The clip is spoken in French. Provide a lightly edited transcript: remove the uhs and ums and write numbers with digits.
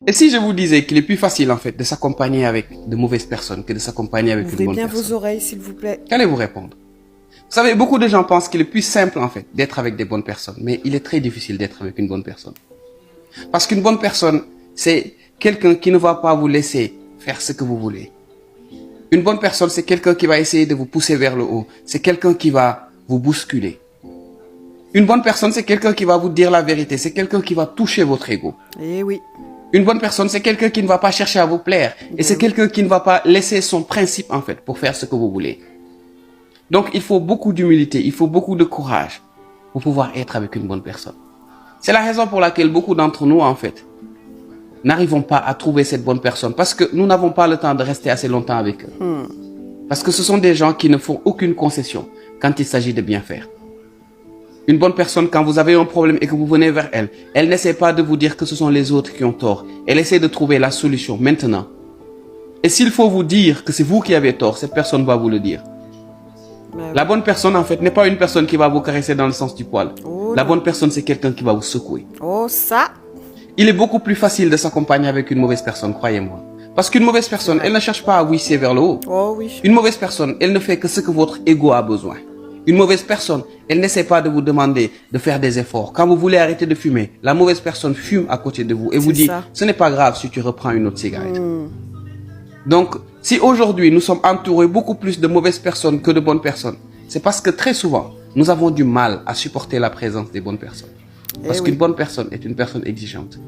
Et si je vous disais qu'il est plus facile en fait de s'accompagner avec de mauvaises personnes que de s'accompagner avec une bonne Ouvrez bien personne? vos oreilles, s'il vous plaît. Qu'allez-vous répondre? Vous savez, beaucoup de gens pensent qu'il est plus simple en fait d'être avec des bonnes personnes, mais il est très difficile d'être avec une bonne personne. Parce qu'une bonne personne, c'est quelqu'un qui ne va pas vous laisser faire ce que vous voulez. Une bonne personne, c'est quelqu'un qui va essayer de vous pousser vers le haut. C'est quelqu'un qui va vous bousculer. Une bonne personne, c'est quelqu'un qui va vous dire la vérité. C'est quelqu'un qui va toucher votre ego. Eh oui. Une bonne personne, c'est quelqu'un qui ne va pas chercher à vous plaire. Et c'est quelqu'un qui ne va pas laisser son principe, en fait, pour faire ce que vous voulez. Donc, il faut beaucoup d'humilité, il faut beaucoup de courage pour pouvoir être avec une bonne personne. C'est la raison pour laquelle beaucoup d'entre nous, en fait, n'arrivons pas à trouver cette bonne personne. Parce que nous n'avons pas le temps de rester assez longtemps avec eux. Parce que ce sont des gens qui ne font aucune concession quand il s'agit de bien faire. Une bonne personne, quand vous avez un problème et que vous venez vers elle, elle n'essaie pas de vous dire que ce sont les autres qui ont tort. Elle essaie de trouver la solution maintenant. Et s'il faut vous dire que c'est vous qui avez tort, cette personne va vous le dire. La bonne personne, en fait, n'est pas une personne qui va vous caresser dans le sens du poil. La bonne personne, c'est quelqu'un qui va vous secouer. Oh, ça. Il est beaucoup plus facile de s'accompagner avec une mauvaise personne, croyez-moi. Parce qu'une mauvaise personne, elle ne cherche pas à vous hisser vers le haut. Oh oui. Une mauvaise personne, elle ne fait que ce que votre ego a besoin. Une mauvaise personne, elle n'essaie pas de vous demander de faire des efforts. Quand vous voulez arrêter de fumer, la mauvaise personne fume à côté de vous et vous dit, ce n'est pas grave si tu reprends une autre cigarette. Donc, si aujourd'hui nous sommes entourés beaucoup plus de mauvaises personnes que de bonnes personnes, c'est parce que très souvent, nous avons du mal à supporter la présence des bonnes personnes. Parce qu'une bonne personne est une personne exigeante.